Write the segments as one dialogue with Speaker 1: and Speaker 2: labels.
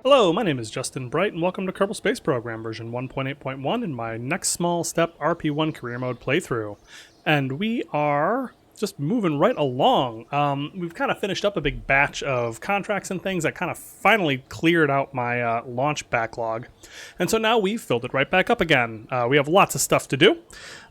Speaker 1: Hello, my name is Justin Bright, and welcome to Kerbal Space Program version 1.8.1 in my next small step RP-1 career mode playthrough. And we are just moving right along. We've kind of finished up a big batch of contracts and things that kind of finally cleared out my launch backlog. And so now we've filled it right back up again. We have lots of stuff to do.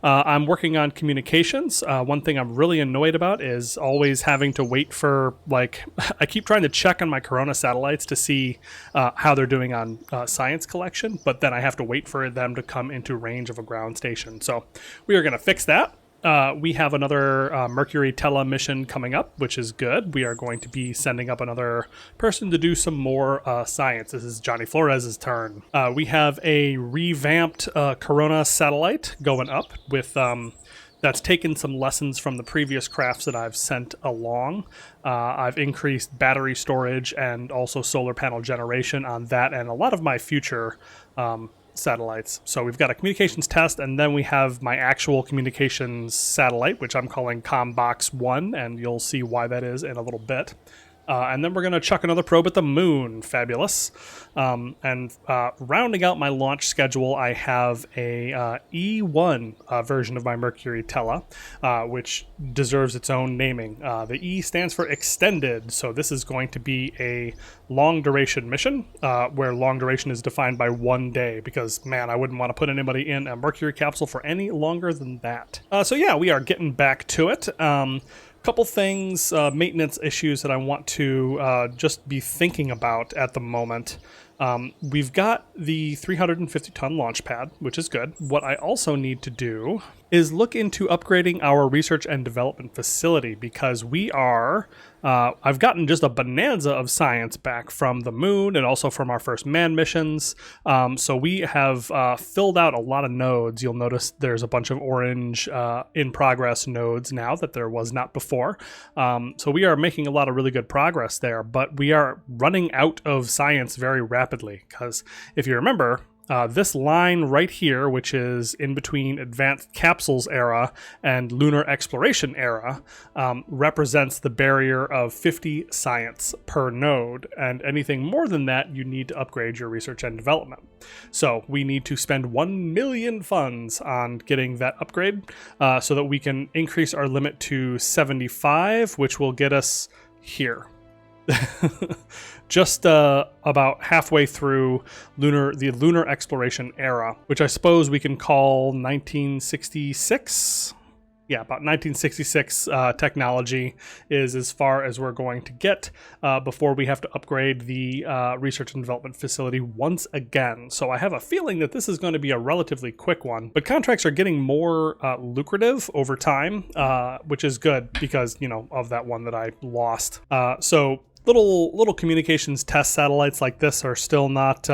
Speaker 1: I'm working on communications. One thing I'm really annoyed about is always having to wait for, I keep trying to check on my Corona satellites to see how they're doing on science collection, but then I have to wait for them to come into range of a ground station. So we are going to fix that. We have another Mercury-Tella mission coming up, which is good. We are going to be sending up another person to do some more science. This is Johnny Flores' turn. We have a revamped Corona satellite going up with that's taken some lessons from the previous crafts that I've sent along. I've increased battery storage and also solar panel generation on that and a lot of my future satellites. So we've got a communications test, and then we have my actual communications satellite, which I'm calling ComBox 1, and you'll see why that is in a little bit. And then we're going to chuck another probe at the moon. Fabulous. And rounding out my launch schedule, I have a E1 version of my Mercury-Tella, which deserves its own naming. The E stands for extended, so this is going to be a long duration mission, where long duration is defined by 1 day, because, man, I wouldn't want to put anybody in a Mercury capsule for any longer than that. So yeah, we are getting back to it. Couple things, maintenance issues that I want to just be thinking about at the moment. We've got the 350-ton launch pad, which is good. What I also need to do is look into upgrading our research and development facility, because we are... I've gotten just a bonanza of science back from the moon and also from our first manned missions. So we have filled out a lot of nodes. You'll notice there's a bunch of orange in progress nodes now that there was not before. So we are making a lot of really good progress there, but we are running out of science very rapidly, because if you remember, this line right here, which is in between Advanced Capsules era and Lunar Exploration era, represents the barrier of 50 science per node, and anything more than that, you need to upgrade your research and development. So we need to spend 1 million funds on getting that upgrade, so that we can increase our limit to 75, which will get us here. Just about halfway through the lunar exploration era, which I suppose we can call 1966. Yeah, about 1966 technology is as far as we're going to get before we have to upgrade the research and development facility once again. So I have a feeling that this is going to be a relatively quick one, but contracts are getting more lucrative over time, which is good because, you know, of that one that I lost. So little communications test satellites like this are still not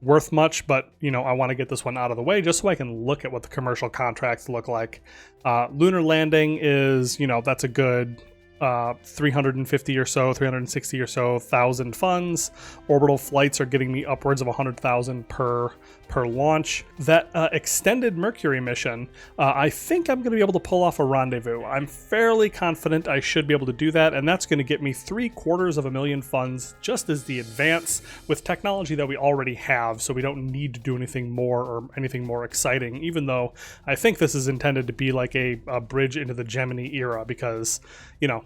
Speaker 1: worth much, but, you know, I want to get this one out of the way just so I can look at what the commercial contracts look like. Lunar landing is, you know, that's a good 350 or so, 360 or so thousand funds. Orbital flights are getting me upwards of 100,000 per launch. That extended Mercury mission, I think I'm going to be able to pull off a rendezvous. I'm fairly confident I should be able to do that, and that's going to get me 750,000 funds just as the advance with technology that we already have, so we don't need to do anything more or anything more exciting, even though I think this is intended to be like a bridge into the Gemini era, because, you know,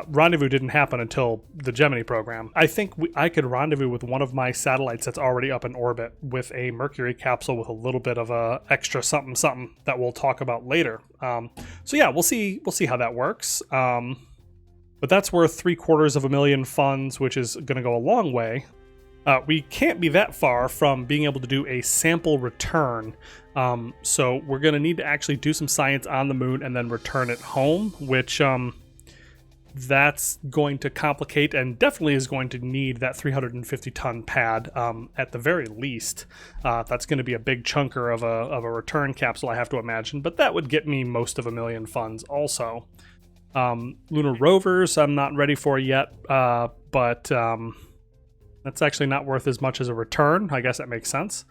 Speaker 1: rendezvous didn't happen until the Gemini program. I think I could rendezvous with one of my satellites that's already up in orbit with a Mercury capsule with a little bit of a extra something that we'll talk about later. So yeah, we'll see how that works. But that's worth 750,000 funds, which is going to go a long way. We can't be that far from being able to do a sample return. So we're going to need to actually do some science on the moon and then return it home, which that's going to complicate and definitely is going to need that 350-ton pad at the very least. That's going to be a big chunker of a return capsule, I have to imagine, but that would get me most of 1 million funds also. Lunar rovers I'm not ready for yet, but that's actually not worth as much as a return. I guess that makes sense.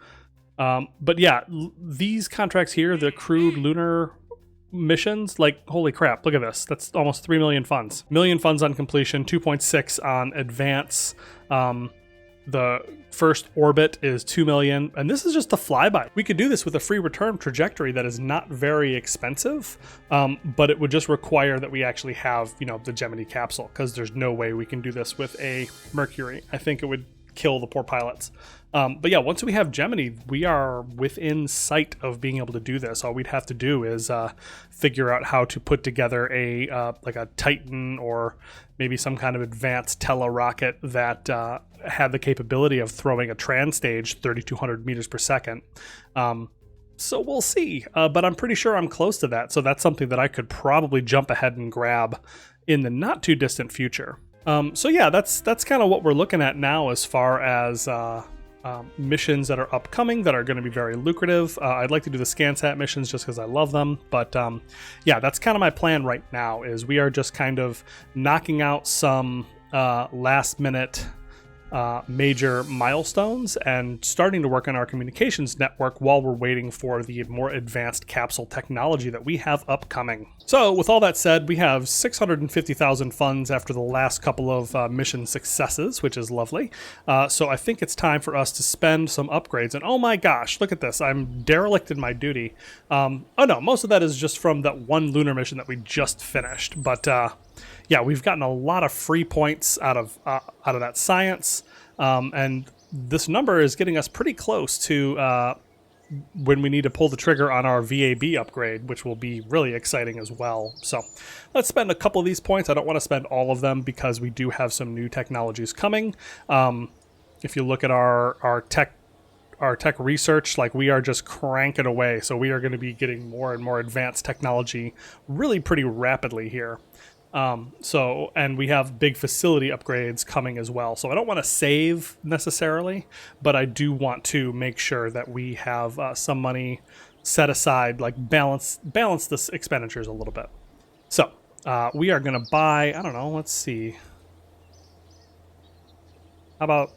Speaker 1: But yeah, these contracts here, the crewed lunar missions, like, holy crap, look at this. That's almost 3 million funds. Million funds on completion, 2.6 on advance. The first orbit is 2 million, and this is just a flyby. We could do this with a free return trajectory that is not very expensive, but it would just require that we actually have, you know, the Gemini capsule, because there's no way we can do this with a Mercury. I think it would kill the poor pilots. But yeah, once we have Gemini, we are within sight of being able to do this. All we'd have to do is figure out how to put together a like a Titan or maybe some kind of advanced Tella rocket that had the capability of throwing a trans stage 3,200 meters per second. So we'll see, but I'm pretty sure I'm close to that. So that's something that I could probably jump ahead and grab in the not too distant future. So yeah, that's kind of what we're looking at now as far as missions that are upcoming that are going to be very lucrative. I'd like to do the ScanSat missions just because I love them, but yeah, that's kind of my plan right now. Is we are just kind of knocking out some last minute major milestones and starting to work on our communications network while we're waiting for the more advanced capsule technology that we have upcoming. So with all that said, we have 650,000 funds after the last couple of mission successes, which is lovely. So I think it's time for us to spend some upgrades. And oh my gosh, look at this. I'm derelict in my duty. Oh no, most of that is just from that one lunar mission that we just finished. But yeah, we've gotten a lot of free points out of that science, and this number is getting us pretty close to when we need to pull the trigger on our VAB upgrade, which will be really exciting as well. So let's spend a couple of these points. I don't want to spend all of them because we do have some new technologies coming. If you look at our tech research, like we are just cranking away. So we are going to be getting more and more advanced technology really pretty rapidly here. And we have big facility upgrades coming as well. So I don't want to save necessarily, but I do want to make sure that we have some money set aside, like balance the expenditures a little bit. So we are going to buy, I don't know, let's see. How about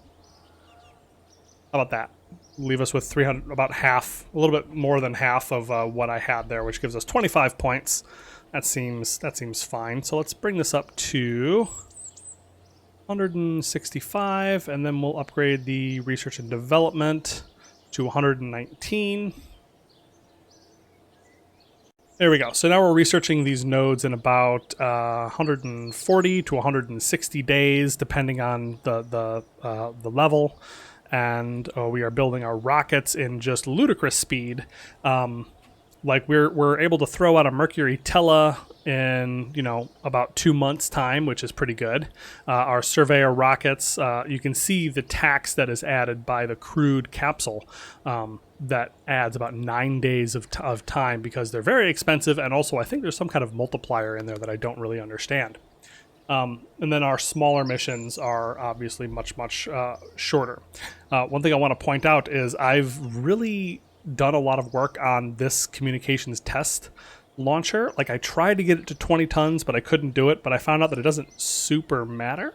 Speaker 1: that? Leave us with 300, about half, a little bit more than half of what I had there, which gives us 25 points. That seems fine. So let's bring this up to 165, and then we'll upgrade the research and development to 119. There we go. So now we're researching these nodes in about 140 to 160 days, depending on the level. And we are building our rockets in just ludicrous speed. Like we're able to throw out a Mercury-Tella in, you know, about 2 months' time, which is pretty good. Our Surveyor rockets, you can see the tax that is added by the crewed capsule. That adds about 9 days of time because they're very expensive, and also I think there's some kind of multiplier in there that I don't really understand. And then our smaller missions are obviously much shorter. One thing I want to point out is I've really done a lot of work on this communications test launcher. Like I tried to get it to 20 tons, but I couldn't do it. But I found out that it doesn't super matter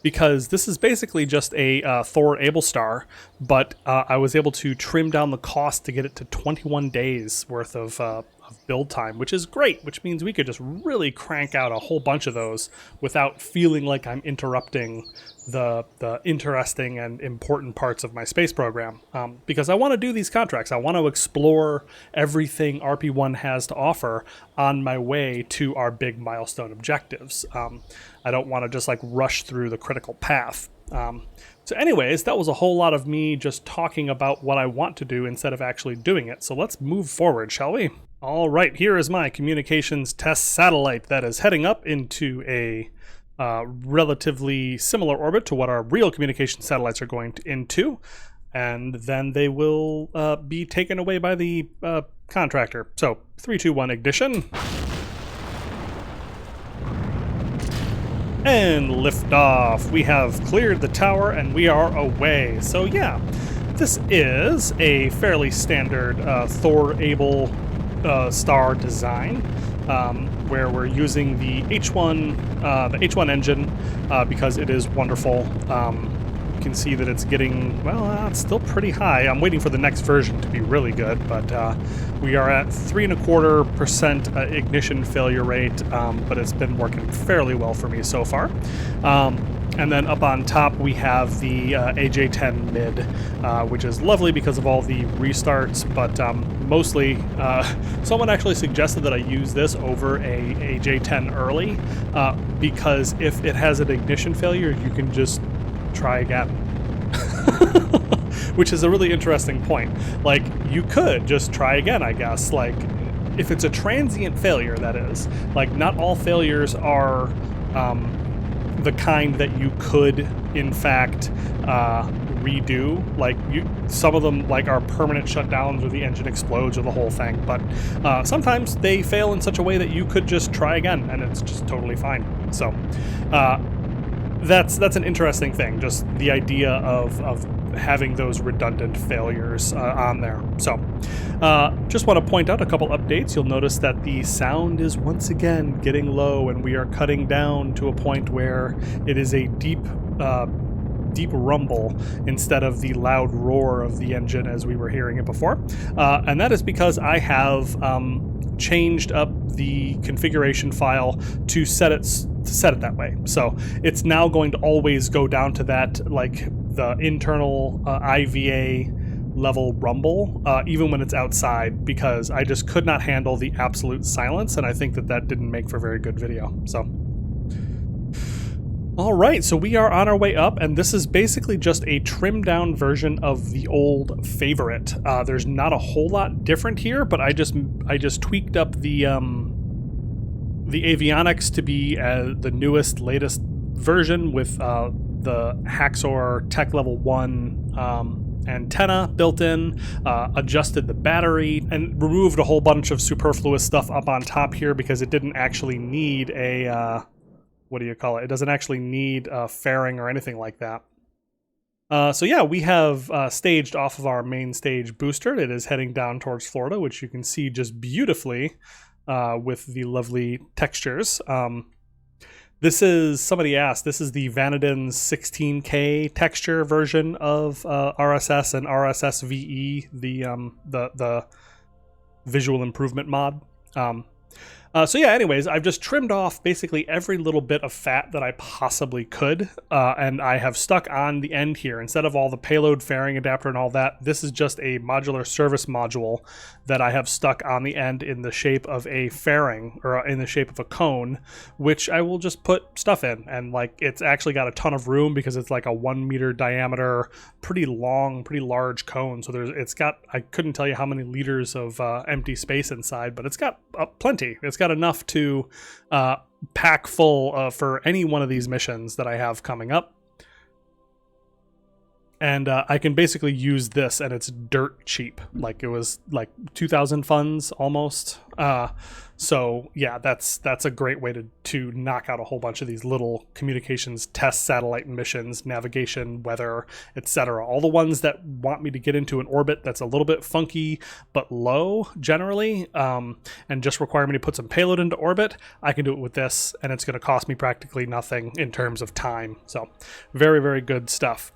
Speaker 1: because this is basically just a Thor Abelstar, but I was able to trim down the cost to get it to 21 days worth of build time, which is great, which means we could just really crank out a whole bunch of those without feeling like I'm interrupting the interesting and important parts of my space program. Because I want to do these contracts. I want to explore everything RP-1 has to offer on my way to our big milestone objectives. I don't want to just like rush through the critical path. So anyways, that was a whole lot of me just talking about what I want to do instead of actually doing it. So let's move forward, shall we? All right, here is my communications test satellite that is heading up into a relatively similar orbit to what our real communication satellites are going into. And then they will be taken away by the contractor. So 3, 2, 1, ignition. And liftoff. We have cleared the tower and we are away. So yeah, this is a fairly standard Thor Able star design, where we're using the H1 engine because it is wonderful. can see that it's getting, well, it's still pretty high. I'm waiting for the next version to be really good, but we are at 3.25% ignition failure rate, but it's been working fairly well for me so far. And then up on top we have the AJ10 mid, which is lovely because of all the restarts, but mostly someone actually suggested that I use this over a AJ10 early, because if it has an ignition failure, you can just try again. Which is a really interesting point. Like, you could just try again, I guess. Like, if it's a transient failure, that is. Like, not all failures are the kind that you could, in fact, redo. Like, some of them like are permanent shutdowns, or the engine explodes, or the whole thing. But sometimes they fail in such a way that you could just try again, and it's just totally fine. So that's an interesting thing. Just the idea of having those redundant failures on there. So just want to point out a couple updates. You'll notice that the sound is once again getting low, and we are cutting down to a point where it is a deep rumble instead of the loud roar of the engine as we were hearing it before. And that is because I have changed up the configuration file to set it that way. So it's now going to always go down to that, like, the internal IVA level rumble, even when it's outside, because I just could not handle the absolute silence, and I think that didn't make for very good video. So all right, so we are on our way up, and this is basically just a trimmed down version of the old favorite. There's not a whole lot different here, but I just tweaked up the avionics to be the newest, latest version with the Haxor Tech Level 1 antenna built in, adjusted the battery, and removed a whole bunch of superfluous stuff up on top here because it didn't actually need a what do you call it? It doesn't actually need fairing or anything like that. So yeah, we have staged off of our main stage booster. It is heading down towards Florida, which you can see just beautifully with the lovely textures. This is, somebody asked, this is the Vanadin's 16K texture version of RSS and RSS VE, the visual improvement mod. So yeah, anyways, I've just trimmed off basically every little bit of fat that I possibly could, and I have stuck on the end here, instead of all the payload fairing adapter and all that, this is just a modular service module that I have stuck on the end in the shape of a fairing, or in the shape of a cone, which I will just put stuff in. And like, it's actually got a ton of room because it's like a 1 meter diameter, pretty long, pretty large cone. So it's got, I couldn't tell you how many liters of empty space inside, but it's got plenty. It's got enough to pack full for any one of these missions that I have coming up. And I can basically use this, and it's dirt cheap. Like, it was like 2,000 funds almost. So yeah, that's a great way to knock out a whole bunch of these little communications test satellite missions, navigation, weather, etc. All the ones that want me to get into an orbit that's a little bit funky but low generally, and just require me to put some payload into orbit. I can do it with this, and it's going to cost me practically nothing in terms of time. So very, very good stuff.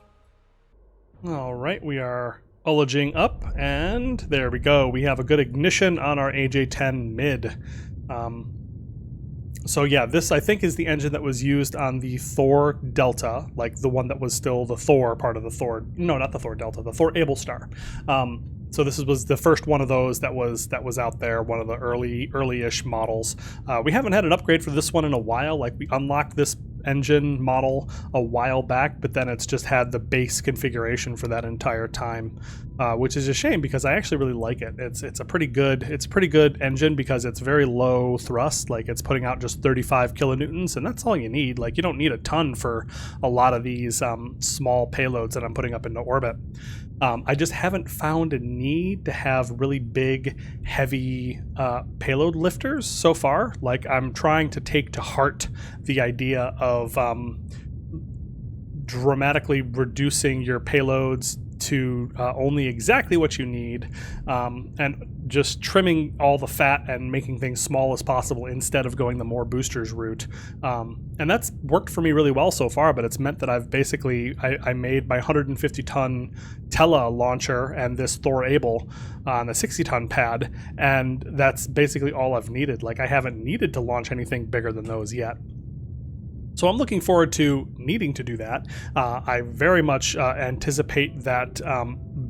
Speaker 1: All right, we are ullaging up, and there we go. We have a good ignition on our AJ10 mid. So yeah, this I think is the engine that was used on the Thor Delta, like the one that was still the Thor part of the Thor. No, not the Thor Delta, the Thor Able Star. So this was the first one of those that was out there, one of the early-ish models. We haven't had an upgrade for this one in a while. Like, we unlocked this engine model a while back, but then it's just had the base configuration for that entire time, which is a shame because I actually really like it. It's a pretty good engine because it's very low thrust. Like, it's putting out just 35 kilonewtons, and that's all you need. Like, you don't need a ton for a lot of these small payloads that I'm putting up into orbit. I just haven't found a need to have really big, heavy payload lifters so far. Like, I'm trying to take to heart the idea of dramatically reducing your payloads to only exactly what you need, and just trimming all the fat and making things small as possible instead of going the more boosters route. And that's worked for me really well so far, but it's meant that I've basically, I made my 150-ton Tella launcher and this Thor Able on a 60-ton pad, and that's basically all I've needed. Like, I haven't needed to launch anything bigger than those yet. So I'm looking forward to needing to do that. I very much anticipate that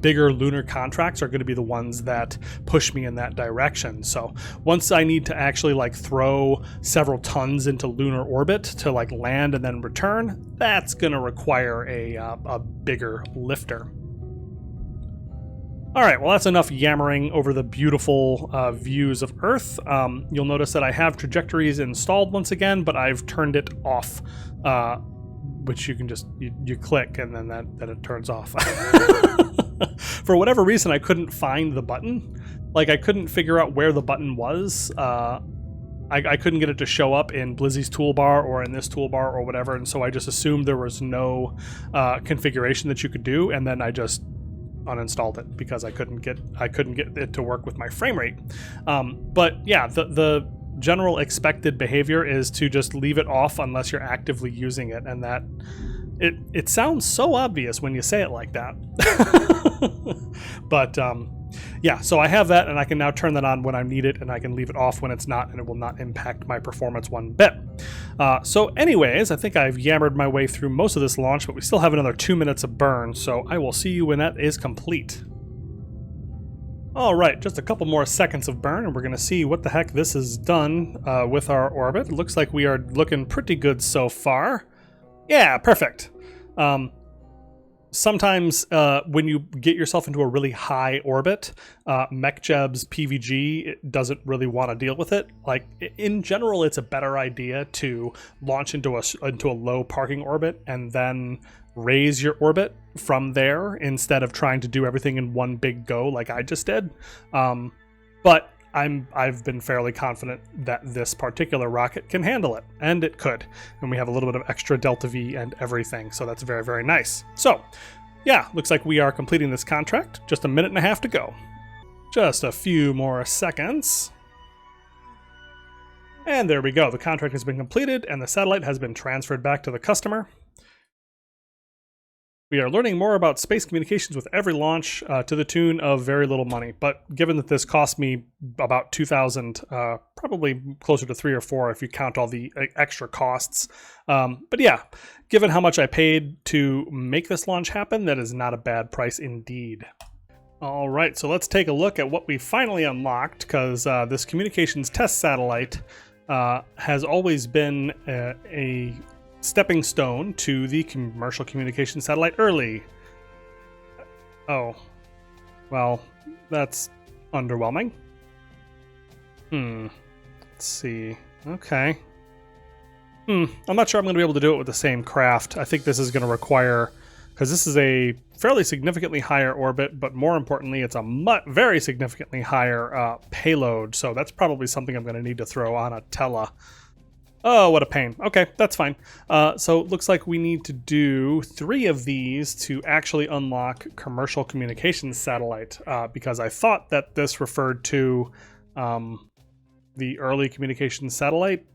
Speaker 1: bigger lunar contracts are going to be the ones that push me in that direction. So once I need to actually like throw several tons into lunar orbit to like land and then return, that's going to require a bigger lifter. All right, well, that's enough yammering over the beautiful views of Earth. You'll notice that I have trajectories installed once again, but I've turned it off, which you can just, you click and then that it turns off. For whatever reason, I couldn't find the button. Like, I couldn't figure out where the button was. I couldn't get it to show up in Blizzy's toolbar or in this toolbar or whatever, and so I just assumed there was no configuration that you could do, and then I just uninstalled it because I couldn't get it to work with my frame rate. But yeah, the general expected behavior is to just leave it off unless you're actively using it, and that it sounds so obvious when you say it like that. But yeah, so I have that, and I can now turn that on when I need it, and I can leave it off when it's not, and it will not impact my performance one bit. So anyways, I think I've yammered my way through most of this launch, but we still have another 2 minutes of burn, so I will see you when that is complete. All right, just a couple more seconds of burn, and we're going to see what the heck this has done with our orbit. It looks like we are looking pretty good so far. Yeah, perfect. Sometimes when you get yourself into a really high orbit, MechJeb's PVG doesn't really want to deal with it. Like, in general, it's a better idea to launch into a low parking orbit and then raise your orbit from there instead of trying to do everything in one big go like I just did. But I've been fairly confident that this particular rocket can handle it, and it could. And we have a little bit of extra Delta V and everything, so that's very, very nice. So, yeah, looks like we are completing this contract. Just a minute and a half to go. Just a few more seconds. And there we go. The contract has been completed, and the satellite has been transferred back to the customer. We are learning more about space communications with every launch to the tune of very little money. But given that this cost me about 2,000, probably closer to 3 or 4 if you count all the extra costs. But yeah, given how much I paid to make this launch happen, that is not a bad price indeed. All right, so let's take a look at what we finally unlocked, because this communications test satellite has always been a stepping stone to the commercial communication satellite early. Oh, well, that's underwhelming. Let's see. Okay. I'm not sure I'm going to be able to do it with the same craft. I think this is going to require, because this is a fairly significantly higher orbit, but more importantly, it's a very significantly higher payload. So that's probably something I'm going to need to throw on a Tella. Oh, what a pain. Okay, that's fine. So it looks like we need to do 3 of these to actually unlock commercial communications satellite, because I thought that this referred to the early communications satellite.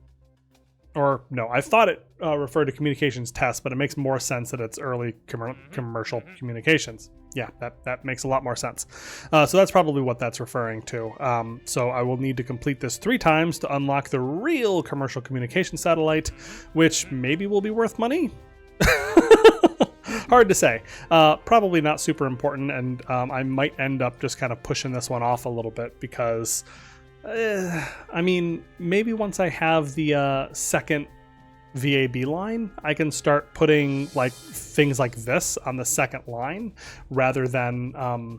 Speaker 1: Or no, I thought it referred to communications test, but it makes more sense that it's early commercial communications. Yeah, that makes a lot more sense. So that's probably what that's referring to. So I will need to complete this 3 times to unlock the real commercial communication satellite, which maybe will be worth money. Hard to say. Probably not super important, and I might end up just kind of pushing this one off a little bit because, I mean, maybe once I have the second VAB line, I can start putting like things like this on the second line rather than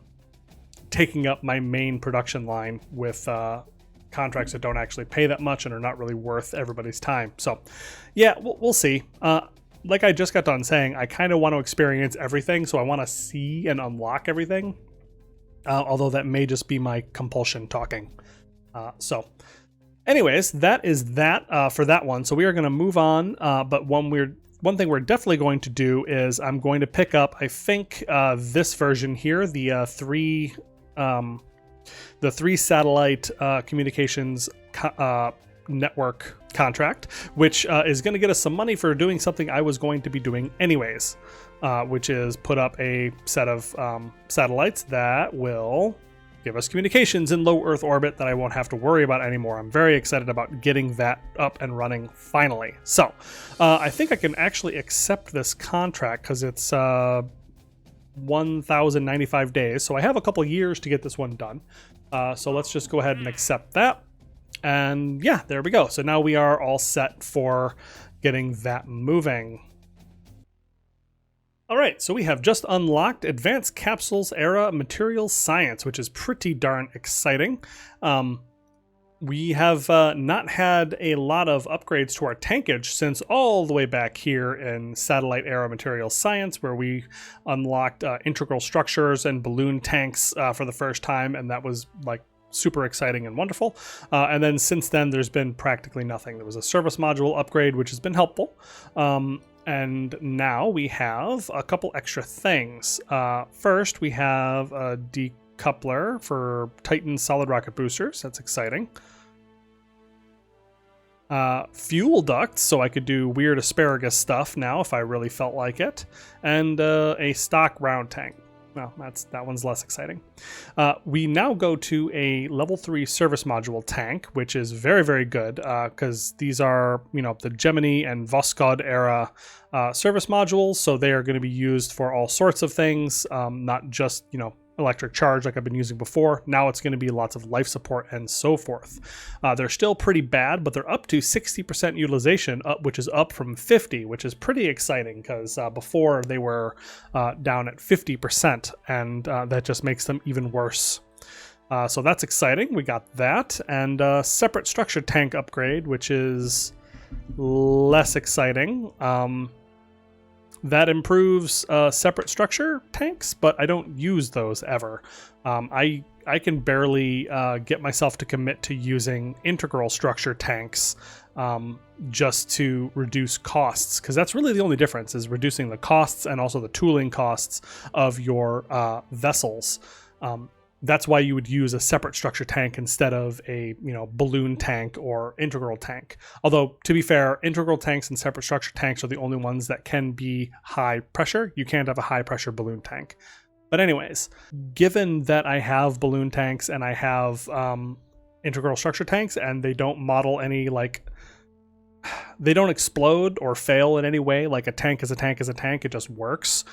Speaker 1: taking up my main production line with contracts that don't actually pay that much and are not really worth everybody's time. So yeah, we'll see. Like I just got done saying, I kind of want to experience everything, so I want to see and unlock everything, although that may just be my compulsion talking. So anyways, that is that for that one. So we are going to move on, but one thing we're definitely going to do is I'm going to pick up, I think, this version here, the 3 the 3 satellite communications network contract, which is going to get us some money for doing something I was going to be doing anyways, which is put up a set of satellites that will give us communications in low Earth orbit that I won't have to worry about anymore. I'm very excited about getting that up and running finally. So I think I can actually accept this contract because it's 1,095 days. So I have a couple years to get this one done. So let's just go ahead and accept that. And yeah, there we go. So now we are all set for getting that moving. All right, so we have just unlocked Advanced Capsules Era Materials Science, which is pretty darn exciting. We have not had a lot of upgrades to our tankage since all the way back here in Satellite Era Materials Science, where we unlocked integral structures and balloon tanks for the first time, and that was like super exciting and wonderful. And then since then, there's been practically nothing. There was a service module upgrade, which has been helpful. And now we have a couple extra things. First, we have a decoupler for Titan solid rocket boosters. That's exciting. Fuel ducts, so I could do weird asparagus stuff now if I really felt like it. And a stock round tank. Well, that one's less exciting. We now go to a level 3 service module tank, which is very, very good because these are, the Gemini and Voskhod era service modules. So they are going to be used for all sorts of things, not just, electric charge like I've been using before. Now it's going to be lots of life support and so forth. They're still pretty bad, but they're up to 60% utilization, which is up from 50, which is pretty exciting because before they were down at 50%, and that just makes them even worse. So that's exciting. We got that, and a separate structure tank upgrade, which is less exciting. That improves separate structure tanks, but I don't use those ever. I can barely get myself to commit to using integral structure tanks just to reduce costs, because that's really the only difference, is reducing the costs and also the tooling costs of your vessels. That's why you would use a separate structure tank instead of a balloon tank or integral tank. Although, to be fair, integral tanks and separate structure tanks are the only ones that can be high pressure. You can't have a high pressure balloon tank. But anyways, given that I have balloon tanks and I have integral structure tanks, and they don't model any they don't explode or fail in any way. Like a tank is a tank is a tank. It just works.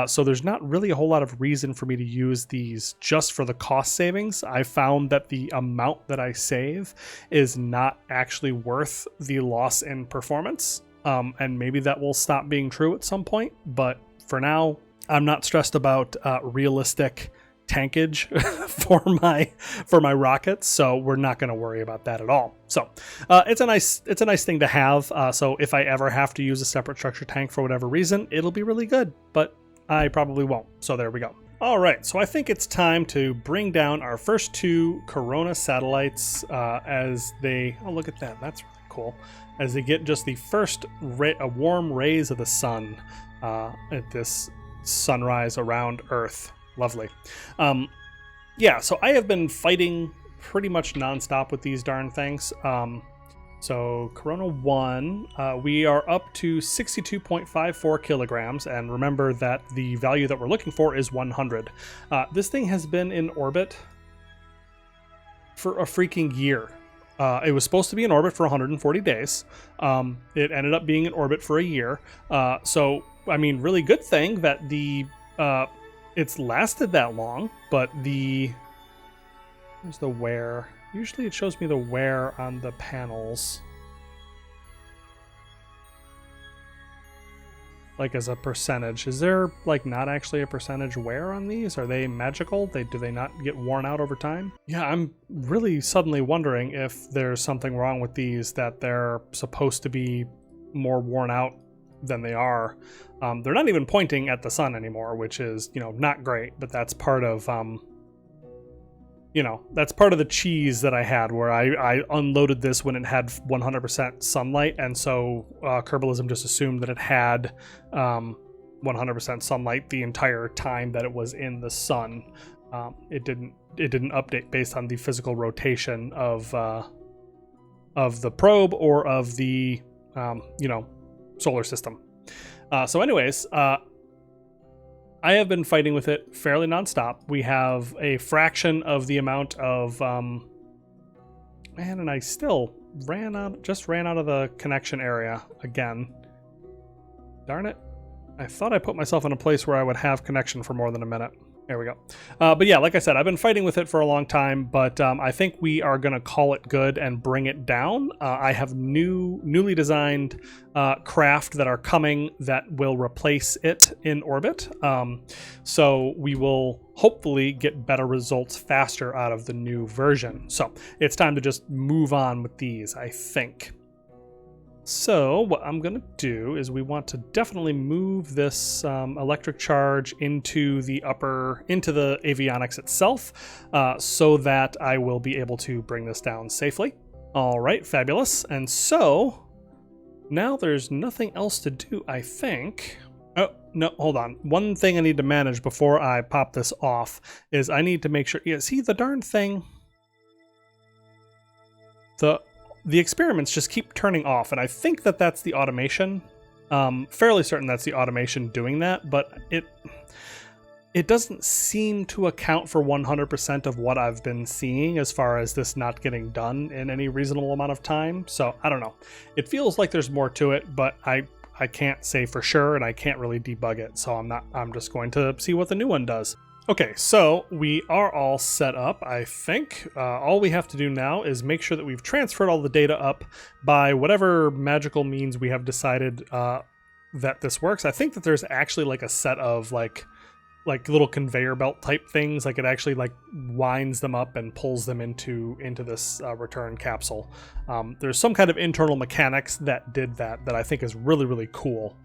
Speaker 1: So there's not really a whole lot of reason for me to use these just for the cost savings. I found that the amount that I save is not actually worth the loss in performance. And maybe that will stop being true at some point. But for now, I'm not stressed about realistic tankage for my rockets, so we're not going to worry about that at all. So it's a nice thing to have. So if I ever have to use a separate structure tank for whatever reason, it'll be really good, but I probably won't. So there we go. All right, so I think it's time to bring down our first 2 Corona satellites as they, oh, look at that, that's really cool, as they get just the first warm rays of the sun at this sunrise around Earth. Lovely. Yeah, so I have been fighting pretty much nonstop with these darn things. So Corona 1, we are up to 62.54 kilograms, and remember that the value that we're looking for is 100. This thing has been in orbit for a freaking year. It was supposed to be in orbit for 140 days. It ended up being in orbit for a year. So, I mean, really good thing that it's lasted that long, but where's the wear? Usually it shows me the wear on the panels. Like as a percentage. Is there not actually a percentage wear on these? Are they magical? Do they not get worn out over time? Yeah, I'm really suddenly wondering if there's something wrong with these, that they're supposed to be more worn out than they are. They're not even pointing at the sun anymore, which is, not great, but that's part of, that's part of the cheese that I had, where I unloaded this when it had 100% sunlight, and so Kerbalism just assumed that it had 100% sunlight the entire time that it was in the sun. It didn't update based on the physical rotation of the probe or of the solar system. So anyways, I have been fighting with it fairly nonstop. We have a fraction of the amount of man, and I still ran out of the connection area again. Darn it. I thought I put myself in a place where I would have connection for more than a minute. There we go. But yeah, like I said, I've been fighting with it for a long time, but I think we are going to call it good and bring it down. I have newly designed craft that are coming that will replace it in orbit. So we will hopefully get better results faster out of the new version. So it's time to just move on with these, I think. So what I'm going to do is we want to definitely move this electric charge into the avionics itself so that I will be able to bring this down safely. All right, fabulous. And so now there's nothing else to do, I think. Oh, no, hold on. One thing I need to manage before I pop this off is I need to make sure, yeah, see the darn thing? The experiments just keep turning off, and I think that that's the automation. Fairly certain that's the automation doing that, but it doesn't seem to account for 100% of what I've been seeing as far as this not getting done in any reasonable amount of time. So I don't know. It feels like there's more to it, but I can't say for sure, and I can't really debug it. So I'm just going to see what the new one does. Okay, so we are all set up, I think. All we have to do now is make sure that we've transferred all the data up by whatever magical means we have decided that this works. I think that there's actually like a set of like little conveyor belt type things. Like it actually like winds them up and pulls them into this return capsule. There's some kind of internal mechanics that did that I think is really, really cool.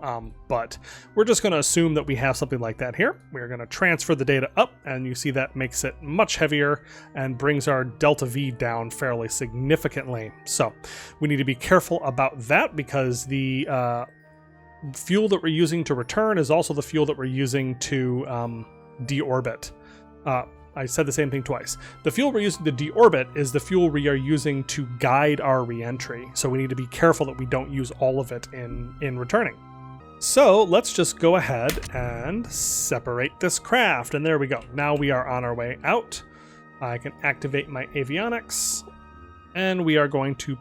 Speaker 1: But we're just going to assume that we have something like that here. We're going to transfer the data up, and you see that makes it much heavier and brings our delta V down fairly significantly. So we need to be careful about that because the fuel that we're using to return is also the fuel that we're using to deorbit. I said the same thing twice. The fuel we're using to deorbit is the fuel we are using to guide our reentry. So we need to be careful that we don't use all of it in returning. So let's just go ahead and separate this craft. And there we go. Now we are on our way out. I can activate my avionics. And we are going to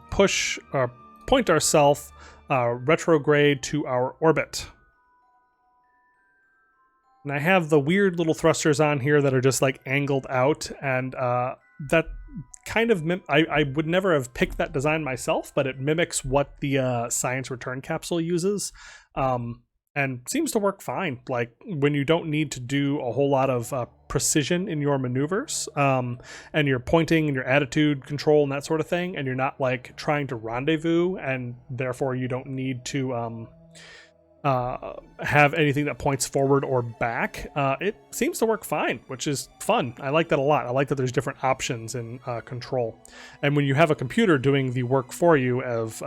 Speaker 1: point ourselves retrograde to our orbit. And I have the weird little thrusters on here that are just like angled out, and that kind of I would never have picked that design myself, but it mimics what the science return capsule uses, and seems to work fine. Like when you don't need to do a whole lot of precision in your maneuvers, and you're pointing and your attitude control and that sort of thing, and you're not like trying to rendezvous, and therefore you don't need to have anything that points forward or back. It seems to work fine, which is fun. I like that a lot. I like that there's different options in control. And when you have a computer doing the work for you of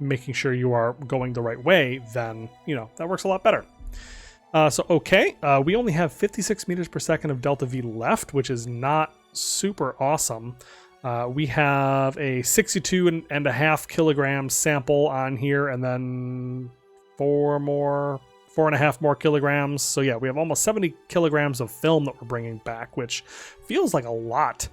Speaker 1: making sure you are going the right way, then, that works a lot better. We only have 56 meters per second of delta V left, which is not super awesome. We have a 62.5 kilogram sample on here, and then 4.5 more kilograms. So yeah, we have almost 70 kilograms of film that we're bringing back, which feels like a lot.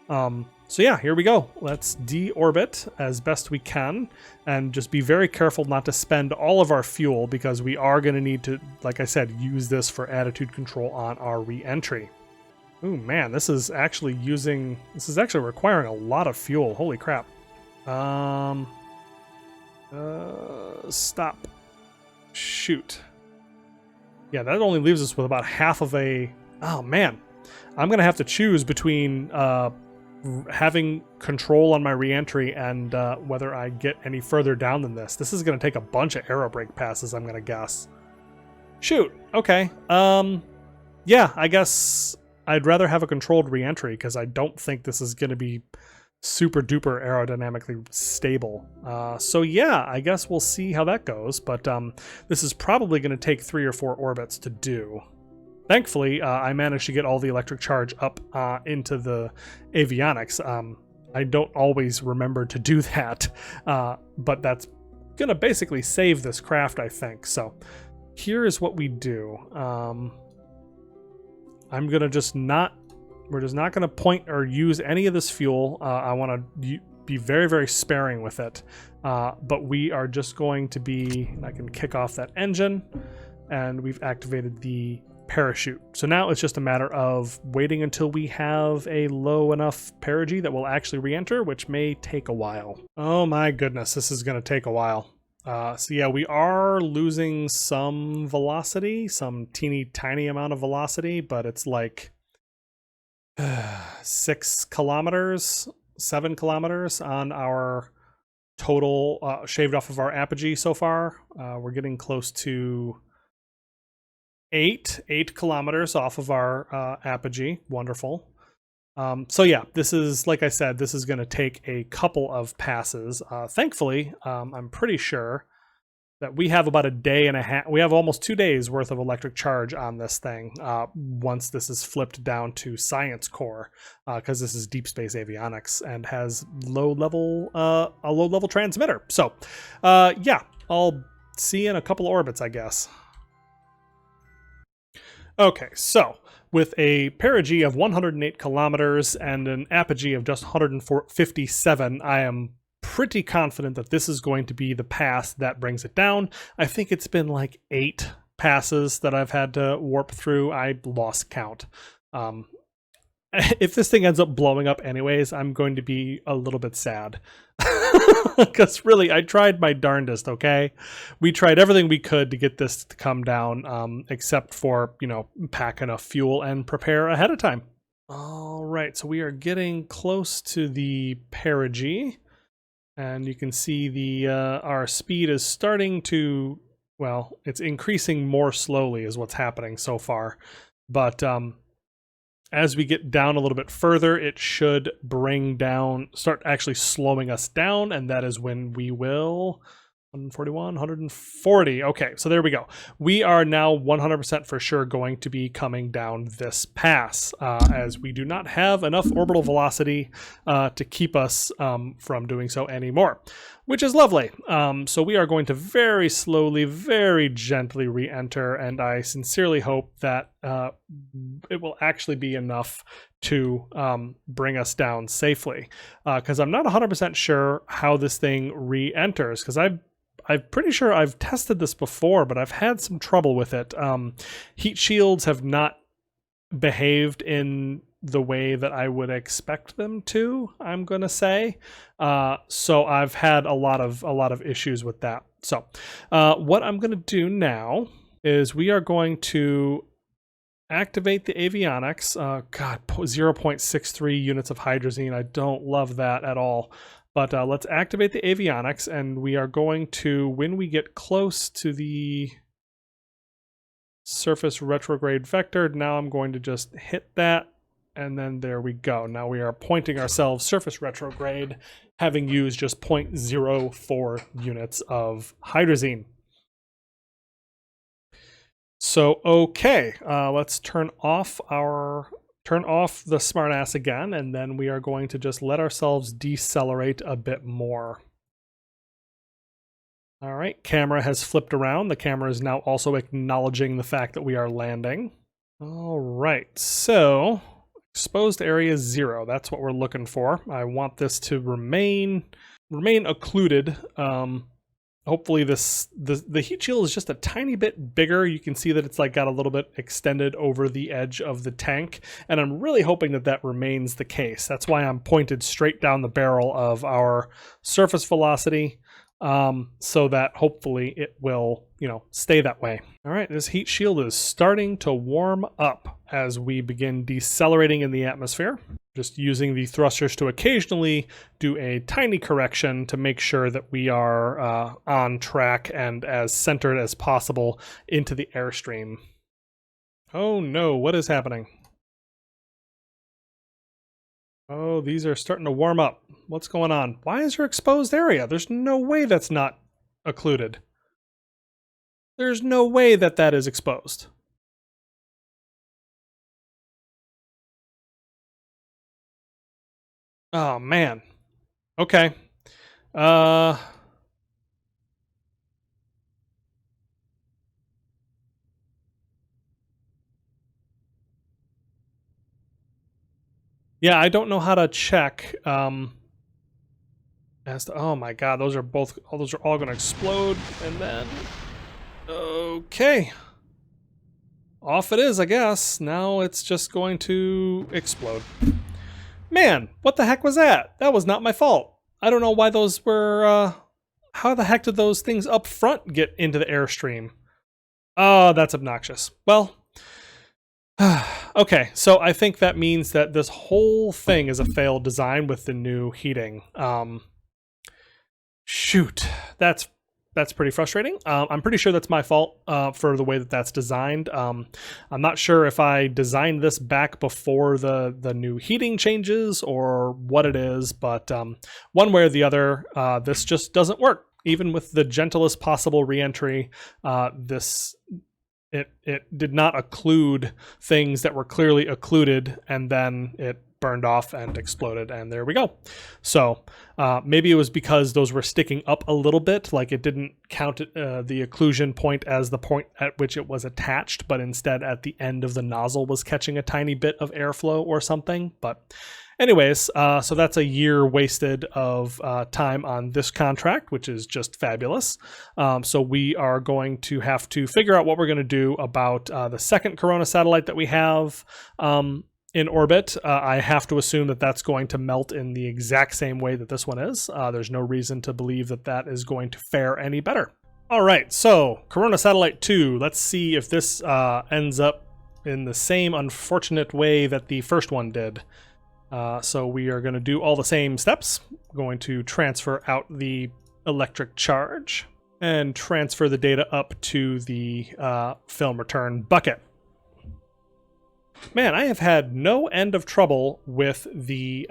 Speaker 1: So yeah, here we go. Let's deorbit as best we can and just be very careful not to spend all of our fuel, because we are going to need to, like I said, use this for attitude control on our re-entry. Oh man, this is actually requiring a lot of fuel. Holy crap. Stop. Shoot. Yeah, that only leaves us with about half of a... Oh man, I'm going to have to choose between having control on my reentry and whether I get any further down than this. This is going to take a bunch of aerobrake passes, I'm going to guess. Shoot. Okay. Yeah, I guess I'd rather have a controlled reentry, because I don't think this is going to be super duper aerodynamically stable. So yeah, I guess we'll see how that goes, but this is probably going to take 3 or 4 orbits to do. thankfully, I managed to get all the electric charge up into the avionics. I don't always remember to do that, but that's going to basically save this craft, I think. So here is what we do. I'm going to just not... We're just not going to point or use any of this fuel. I want to be very, very sparing with it. But we are just going to be... I can kick off that engine, and we've activated the parachute. So now it's just a matter of waiting until we have a low enough perigee that will actually re-enter, which may take a while. Oh my goodness, this is going to take a while. So yeah, we are losing some velocity, some teeny tiny amount of velocity, but it's like 6 kilometers, 7 kilometers on our total shaved off of our apogee so far. We're getting close to 8 kilometers off of our apogee. Wonderful. So yeah, this is, like I said, this is going to take a couple of passes. Thankfully, I'm pretty sure that we have about a day and a half. We have almost 2 days worth of electric charge on this thing once this is flipped down to science core, because this is deep space avionics and has a low level transmitter. So yeah, I'll see you in a couple of orbits, I guess. Okay, so with a perigee of 108 kilometers and an apogee of just 157, I am pretty confident that this is going to be the pass that brings it down. I think it's been like 8 passes that I've had to warp through. I lost count. If this thing ends up blowing up anyways, I'm going to be a little bit sad. Because really, I tried my darndest, okay? We tried everything we could to get this to come down, except for, you know, pack enough fuel and prepare ahead of time. All right, so we are getting close to the perigee. And you can see the our speed is starting to, well, it's increasing more slowly is what's happening so far. But as we get down a little bit further, it should start actually slowing us down, and that is when we will... 141, 140. Okay, so there we go. We are now 100% for sure going to be coming down this pass, as we do not have enough orbital velocity to keep us from doing so anymore, which is lovely. So we are going to very slowly, very gently re-enter, and I sincerely hope that it will actually be enough to bring us down safely, because I'm not 100% sure how this thing re-enters, because I'm pretty sure I've tested this before, but I've had some trouble with it. Heat shields have not behaved in the way that I would expect them to, I'm going to say. So I've had a lot of issues with that. So what I'm going to do now is we are going to activate the avionics. God, 0.63 units of hydrazine. I don't love that at all. But let's activate the avionics, and we are going to, when we get close to the surface retrograde vector, now I'm going to just hit that, and then there we go. Now we are pointing ourselves surface retrograde, having used just 0.04 units of hydrazine. So, okay, let's turn off the smartass again, and then we are going to just let ourselves decelerate a bit more. All right, camera has flipped around. The camera is now also acknowledging the fact that we are landing. All right, so exposed area 0, that's what we're looking for. I want this to remain occluded. Hopefully the heat shield is just a tiny bit bigger. You can see that it's like got a little bit extended over the edge of the tank, and I'm really hoping that that remains the case. That's why I'm pointed straight down the barrel of our surface velocity, so that hopefully it will, you know, stay that way. All right, this heat shield is starting to warm up as we begin decelerating in the atmosphere. Just using the thrusters to occasionally do a tiny correction to make sure that we are on track and as centered as possible into the airstream. Oh no, what is happening? Oh, these are starting to warm up. What's going on? Why is there exposed area? There's no way that's not occluded. There's no way that that is exposed. Oh, man. Okay. Uh... Yeah, I don't know how to check. As to, oh my god, those are both. Oh, those are all going to explode, and then okay, off it is. I guess now it's just going to explode. Man, what the heck was that? That was not my fault. I don't know why those were. How the heck did those things up front get into the airstream? Oh, that's obnoxious. Well. Okay, so I think that means that this whole thing is a failed design with the new heating. Shoot, that's pretty frustrating. I'm pretty sure that's my fault for the way that that's designed. I'm not sure if I designed this back before the new heating changes or what it is, but one way or the other, this just doesn't work. Even with the gentlest possible reentry, it did not occlude things that were clearly occluded, and then it burned off and exploded, and there we go. So maybe it was because those were sticking up a little bit, like it didn't count the occlusion point as the point at which it was attached, but instead at the end of the nozzle was catching a tiny bit of airflow or something. But anyways, so that's a year wasted of time on this contract, which is just fabulous. So we are going to have to figure out what we're going to do about the second Corona satellite that we have in orbit. I have to assume that that's going to melt in the exact same way that this one is. There's no reason to believe that that is going to fare any better. All right, so Corona Satellite 2, let's see if this ends up in the same unfortunate way that the first one did. So we are going to do all the same steps. We're going to transfer out the electric charge and transfer the data up to the film return bucket. Man, I have had no end of trouble with the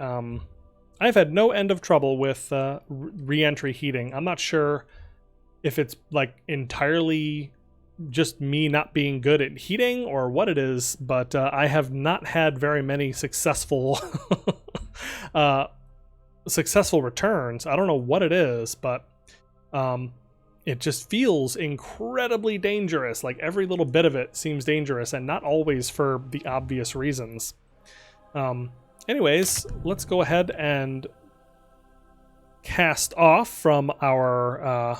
Speaker 1: re-entry heating. I'm not sure if it's like entirely just me not being good at heating or what it is, but I have not had very many successful successful returns. I don't know what it is, but it just feels incredibly dangerous. Like every little bit of it seems dangerous, and not always for the obvious reasons. Anyways, let's go ahead and cast off from our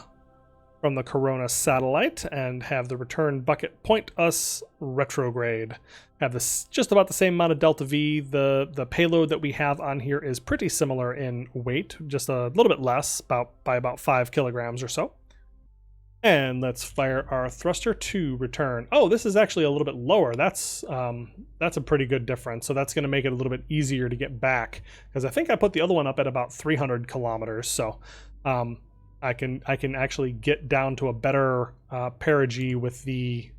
Speaker 1: from the Corona satellite and have the return bucket point us retrograde. Have this just about the same amount of delta V. The payload that we have on here is pretty similar in weight, just a little bit less, by about 5 kilograms or so. And let's fire our thruster to return. Oh, this is actually a little bit lower. That's a pretty good difference. So that's going to make it a little bit easier to get back, because I think I put the other one up at about 300 kilometers. So I can actually get down to a better perigee with the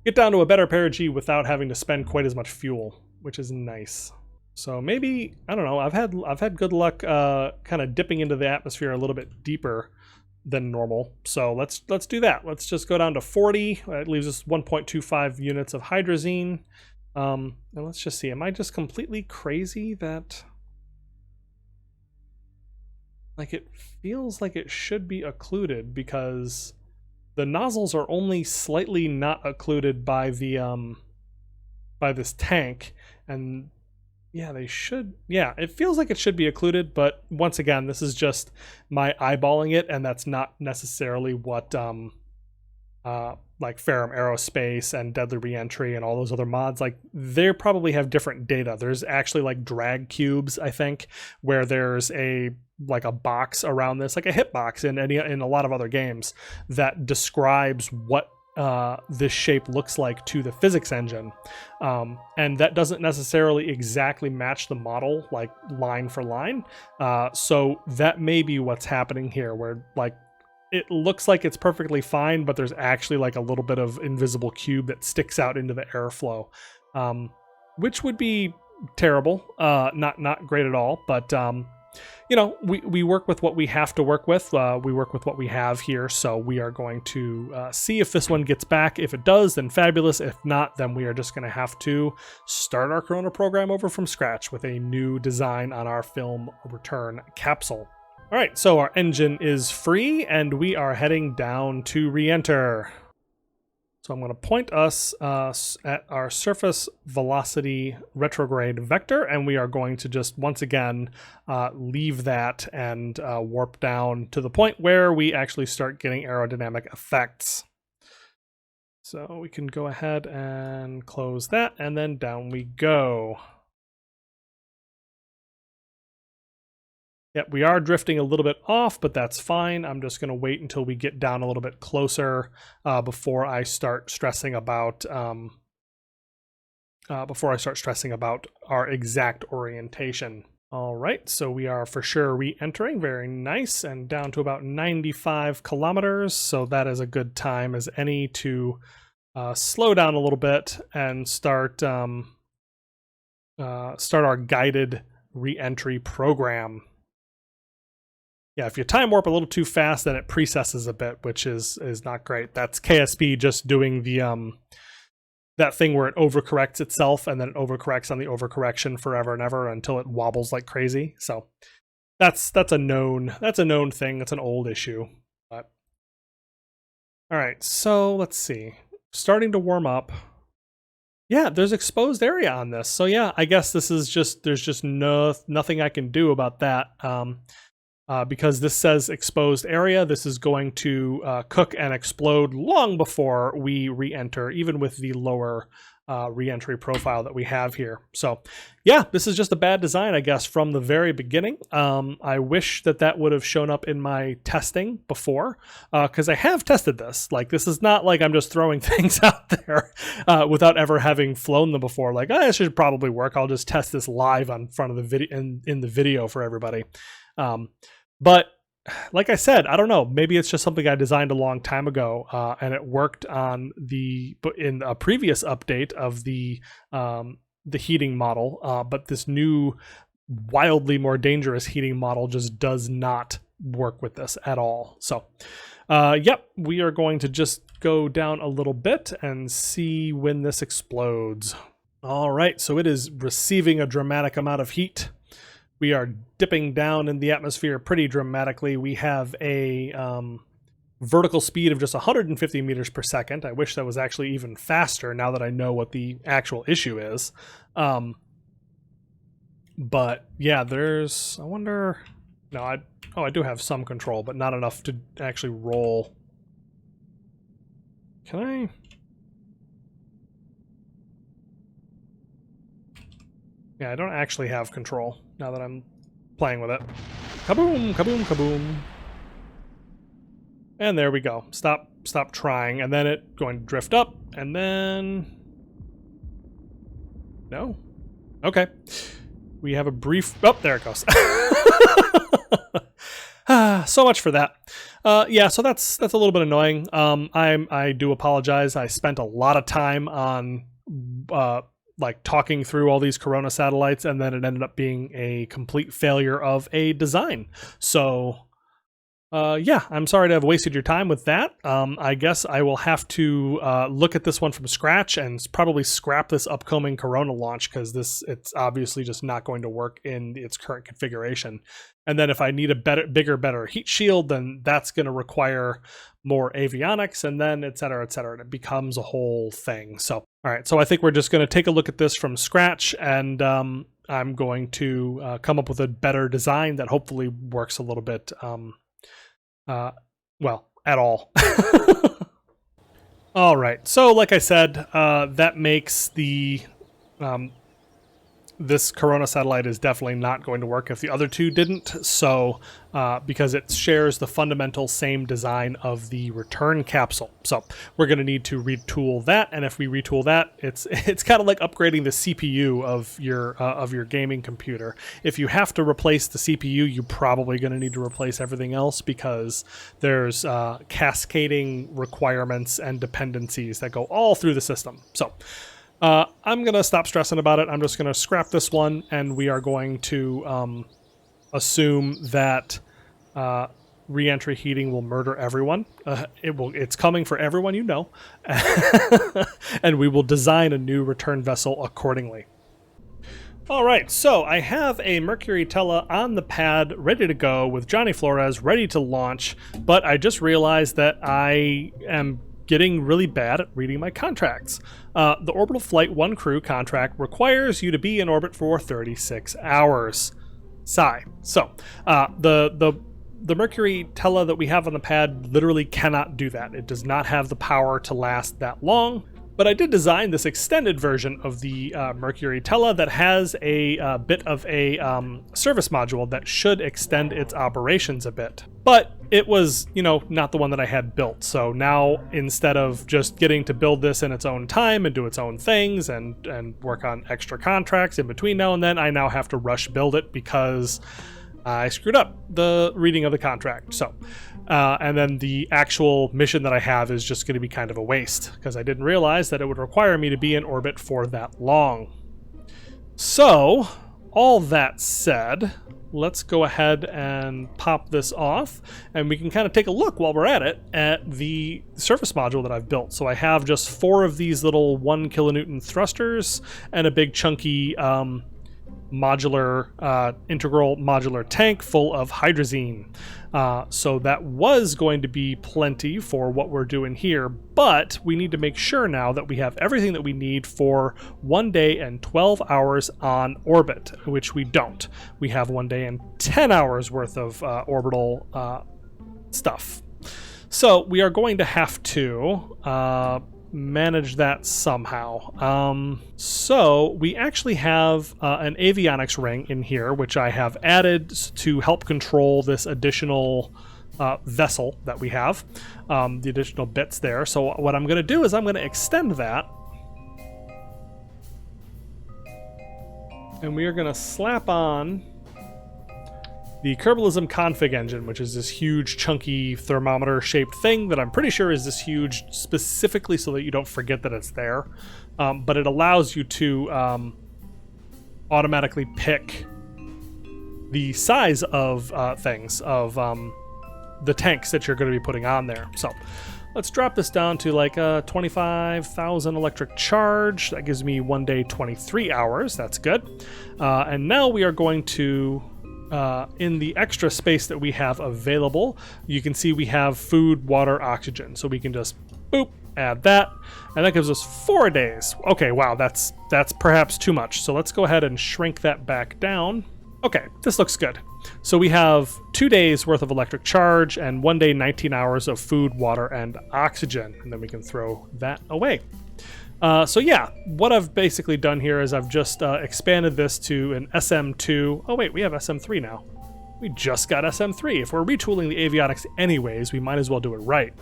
Speaker 1: without having to spend quite as much fuel, which is nice. So maybe, I don't know, I've had good luck kind of dipping into the atmosphere a little bit deeper than normal. So let's do that. Let's just go down to 40. It leaves us 1.25 units of hydrazine. And let's just see, am I just completely crazy that, like, it feels like it should be occluded, because the nozzles are only slightly not occluded by the by this tank, and yeah, they should. Yeah, it feels like it should be occluded, but once again, this is just my eyeballing it, and that's not necessarily what like Ferrum Aerospace and Deadly Reentry and all those other mods, like, they probably have different data. There's actually like drag cubes, I think, where there's a box around this, like a hitbox in a lot of other games, that describes what this shape looks like to the physics engine, and that doesn't necessarily exactly match the model, like line for line. So that may be what's happening here, where like it looks like it's perfectly fine, but there's actually like a little bit of invisible cube that sticks out into the airflow, which would be terrible, not great at all. But you know, we work with what we have to work with. We work with what we have here. So we are going to see if this one gets back. If it does, then fabulous. If not, then we are just going to have to start our Corona program over from scratch with a new design on our film return capsule. All right, so our engine is free and we are heading down to re-enter. So I'm going to point us at our surface velocity retrograde vector, and we are going to just once again leave that and warp down to the point where we actually start getting aerodynamic effects. So we can go ahead and close that, and then down we go. Yep, we are drifting a little bit off, but that's fine. I'm just going to wait until we get down a little bit closer before I start stressing about our exact orientation. All right, so we are for sure re-entering. Very nice, and down to about 95 kilometers. So that is a good time as any to slow down a little bit and start our guided re-entry program. Yeah, if you time warp a little too fast, then it precesses a bit, which is not great. That's KSP just doing the that thing where it overcorrects itself and then it overcorrects on the overcorrection forever and ever until it wobbles like crazy. So that's a known thing. It's an old issue. But all right, so let's see. Starting to warm up. Yeah, there's exposed area on this. So yeah, I guess this is just there's just nothing I can do about that. Because this says exposed area, this is going to cook and explode long before we re-enter, even with the lower re-entry profile that we have here. So yeah, this is just a bad design, I guess, from the very beginning. I wish that would have shown up in my testing before, because I have tested this. Like, this is not like I'm just throwing things out there without ever having flown them before. Like, oh, this should probably work. I'll just test this live on front of the video in the video for everybody. But like I said, I don't know. Maybe it's just something I designed a long time ago, and it worked in a previous update of the heating model. But this new, wildly more dangerous heating model just does not work with this at all. So, yep, we are going to just go down a little bit and see when this explodes. All right, so it is receiving a dramatic amount of heat. We are dipping down in the atmosphere pretty dramatically. We have a vertical speed of just 150 meters per second. I wish that was actually even faster now that I know what the actual issue is. But yeah, I wonder, no, I do have some control, but not enough to actually roll. Can I? Yeah, I don't actually have control now that I'm playing with it. Kaboom, kaboom, kaboom. And there we go. Stop trying. And then it going to drift up. And then... No? Okay. We have a brief... Oh, there it goes. So much for that. Yeah, so that's a little bit annoying. I do apologize. I spent a lot of time on... like talking through all these Corona satellites, and then it ended up being a complete failure of a design. So yeah, I'm sorry to have wasted your time with that. I guess I will have to look at this one from scratch and probably scrap this upcoming Corona launch, because it's obviously just not going to work in its current configuration. And then if I need a bigger, better heat shield, then that's going to require more avionics, and then et cetera, and it becomes a whole thing. So, all right, so I think we're just going to take a look at this from scratch, and I'm going to come up with a better design that hopefully works a little bit, well, at all. All right, so like I said, that makes the this Corona satellite is definitely not going to work if the other two didn't. So because it shares the fundamental same design of the return capsule. So we're going to need to retool that. And if we retool that, it's kind of like upgrading the CPU of your gaming computer. If you have to replace the CPU, you're probably going to need to replace everything else, because there's cascading requirements and dependencies that go all through the system. So I'm going to stop stressing about it. I'm just going to scrap this one, and we are going to assume that re-entry heating will murder everyone. It's coming for everyone you know. And we will design a new return vessel accordingly. All right, so I have a Mercury-Tella on the pad ready to go with Johnny Flores ready to launch, but I just realized that I am getting really bad at reading my contracts. The Orbital Flight 1 crew contract requires you to be in orbit for 36 hours. Sigh. So, the Mercury-Tella that we have on the pad literally cannot do that. It does not have the power to last that long. But I did design this extended version of the Mercury-Tella that has a bit of a service module that should extend its operations a bit. But it was, not the one that I had built. So now, instead of just getting to build this in its own time and do its own things and work on extra contracts in between now and then, I now have to rush build it because I screwed up the reading of the contract. So, and then the actual mission that I have is just going to be kind of a waste because I didn't realize that it would require me to be in orbit for that long. So, all that said, let's go ahead and pop this off and we can kind of take a look while we're at it at the surface module that I've built. So I have just 4 of these little 1 kilonewton thrusters and a big chunky modular integral modular tank full of hydrazine. So that was going to be plenty for what we're doing here, but we need to make sure now that we have everything that we need for 1 day and 12 hours on orbit, which we don't. We have 1 day and 10 hours worth of orbital stuff. So we are going to have to manage that somehow. So we actually have an avionics ring in here, which I have added to help control this additional vessel that we have, the additional bits there. So what I'm going to do is I'm going to extend that, and we are going to slap on the Kerbalism config engine, which is this huge, chunky thermometer-shaped thing that I'm pretty sure is this huge specifically so that you don't forget that it's there. But it allows you to automatically pick the size of things, of the tanks that you're going to be putting on there. So let's drop this down to like 25,000 electric charge. That gives me 1 day, 23 hours. That's good. And now we are going to in the extra space that we have available, you can see we have food, water, oxygen. So we can just boop, add that, and that gives us 4 days. Okay, wow, that's perhaps too much. So let's go ahead and shrink that back down. Okay, this looks good. So we have 2 days worth of electric charge and 1 day, 19 hours of food, water, and oxygen. And then we can throw that away. So yeah, what I've basically done here is I've just expanded this to an SM2. Oh wait, we have SM3 now. We just got SM3. If we're retooling the avionics anyways, we might as well do it right?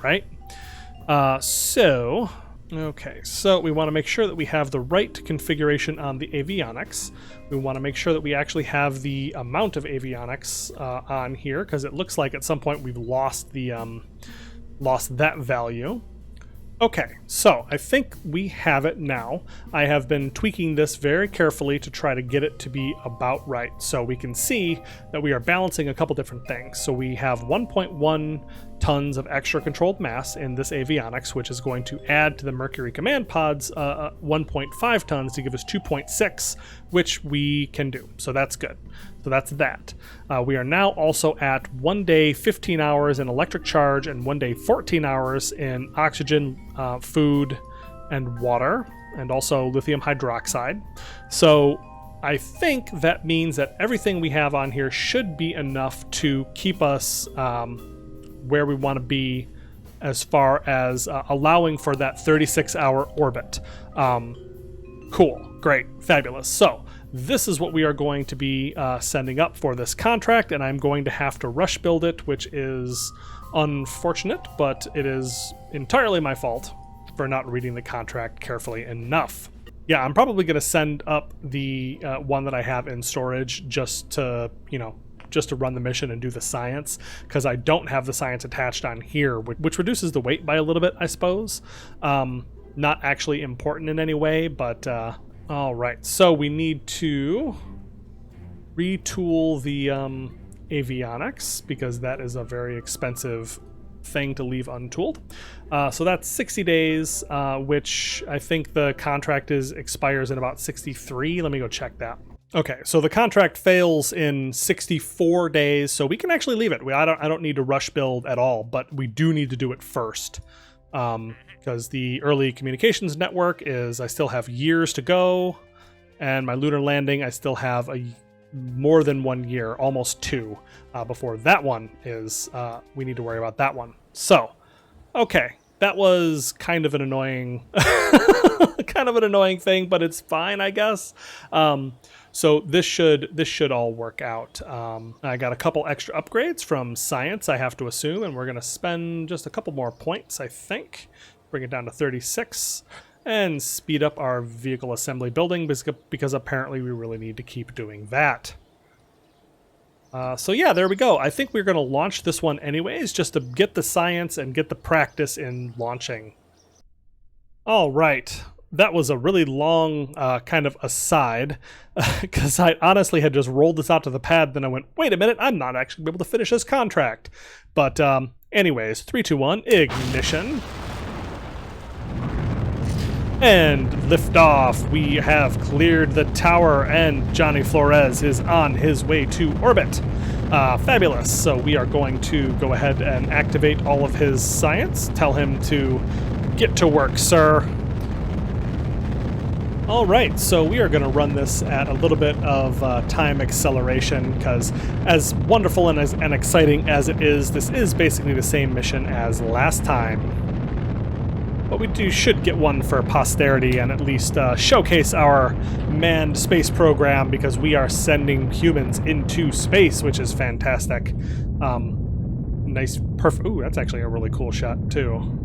Speaker 1: Okay, so we want to make sure that we have the right configuration on the avionics. We want to make sure that we actually have the amount of avionics on here, because it looks like at some point we've lost the lost that value. Okay, so I think we have it now. I have been tweaking this very carefully to try to get it to be about right. So we can see that we are balancing a couple different things. So we have 1.1 tons of extra controlled mass in this avionics, which is going to add to the Mercury command pods 1.5 tons to give us 2.6, which we can do. So that's good. So that's that. We are now also at 1 day, 15 hours in electric charge and 1 day, 14 hours in oxygen, food, and water, and also lithium hydroxide. So I think that means that everything we have on here should be enough to keep us where we want to be as far as allowing for that 36-hour orbit. Cool, great, fabulous. So this is what we are going to be sending up for this contract, and I'm going to have to rush build it, which is unfortunate, but it is entirely my fault for not reading the contract carefully enough. Yeah, I'm probably going to send up the one that I have in storage just to, just to run the mission and do the science, because I don't have the science attached on here, which reduces the weight by a little bit, I suppose. Not actually important in any way, but all right. So we need to retool the avionics, because that is a very expensive thing to leave untooled. So that's 60 days, which I think the contract expires in about 63. Let me go check that. Okay, so the contract fails in 64 days, so we can actually leave it. I don't need to rush build at all, but we do need to do it first. Because the early communications network I still have years to go, and my lunar landing, I still have more than 1 year, almost 2, before that one is, we need to worry about that one. So, okay, that was kind of an annoying, thing, but it's fine, I guess. So this should all work out. I got a couple extra upgrades from science, I have to assume, and we're going to spend just a couple more points, I think. Bring it down to 36, and speed up our vehicle assembly building, because apparently we really need to keep doing that. So yeah, there we go. I think we're going to launch this one anyways, just to get the science and get the practice in launching. All right. That was a really long kind of aside, because I honestly had just rolled this out to the pad, then I went, wait a minute, I'm not actually able to finish this contract. But anyways, 3, 2, 1, ignition. And lift off. We have cleared the tower, and Johnny Flores is on his way to orbit. Fabulous. So we are going to go ahead and activate all of his science. Tell him to get to work, sir. All right, so we are going to run this at a little bit of time acceleration, because as wonderful and as exciting as it is, this is basically the same mission as last time. But we should get one for posterity and at least showcase our manned space program, because we are sending humans into space, which is fantastic. Nice, perfect. Ooh, that's actually a really cool shot too.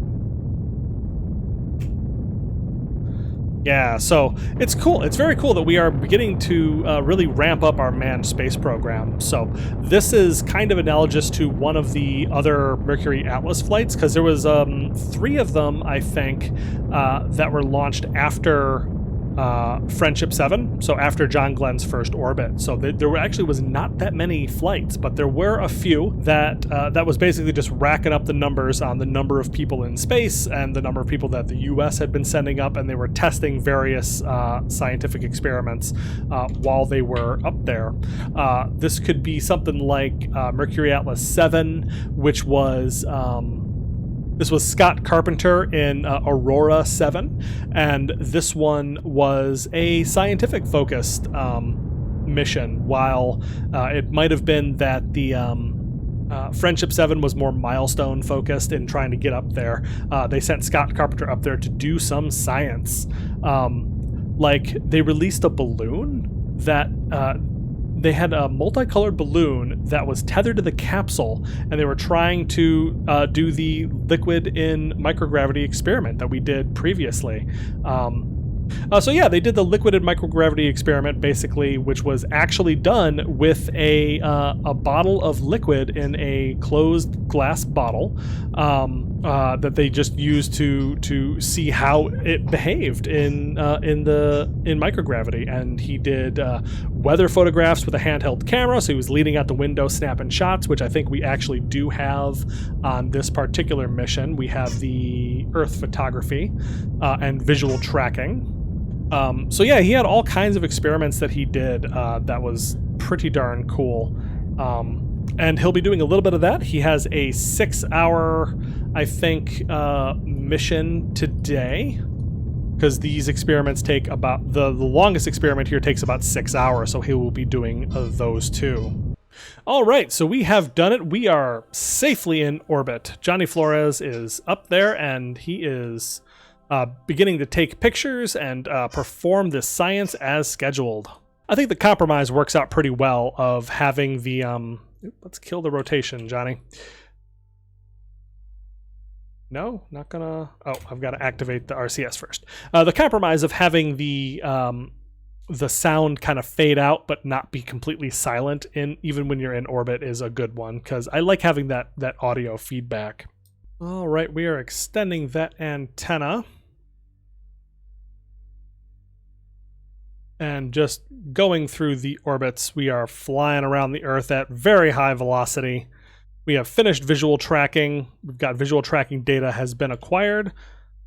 Speaker 1: Yeah, so it's cool. It's very cool that we are beginning to really ramp up our manned space program. So this is kind of analogous to one of the other Mercury Atlas flights, because there was 3 of them, I think, that were launched after Friendship 7, so after John Glenn's first orbit. So there actually was not that many flights, but there were a few that was basically just racking up the numbers on the number of people in space and the number of people that the US had been sending up, and they were testing various scientific experiments while they were up there. This could be something like Mercury Atlas 7, which was this was Scott Carpenter in Aurora 7, and this one was a scientific-focused mission, while it might have been that the Friendship 7 was more milestone-focused in trying to get up there. They sent Scott Carpenter up there to do some science. Like, they released a balloon that... they had a multicolored balloon that was tethered to the capsule, and they were trying to do the liquid in microgravity experiment that we did previously. So yeah, they did the liquid in microgravity experiment, basically, which was actually done with a bottle of liquid in a closed glass bottle that they just used to see how it behaved in microgravity. And he did weather photographs with a handheld camera, so he was leaning out the window snapping shots, which I think we actually do have on this particular mission. We have the Earth photography and visual tracking. So yeah, he had all kinds of experiments that he did that was pretty darn cool. And he'll be doing a little bit of that. He has a 6-hour, I think, mission today, because these experiments take about, the longest experiment here takes about 6 hours, so he will be doing those too. All right, so we have done it. We are safely in orbit. Johnny Flores is up there, and he is beginning to take pictures and perform this science as scheduled. I think the compromise works out pretty well of having the... let's kill the rotation, Johnny. No, not gonna... Oh, I've got to activate the RCS first. The compromise of having the sound kind of fade out but not be completely silent even when you're in orbit is a good one, because I like having that audio feedback. All right, we are extending that antenna. And just going through the orbits, we are flying around the Earth at very high velocity. We have finished visual tracking. We've got visual tracking data has been acquired.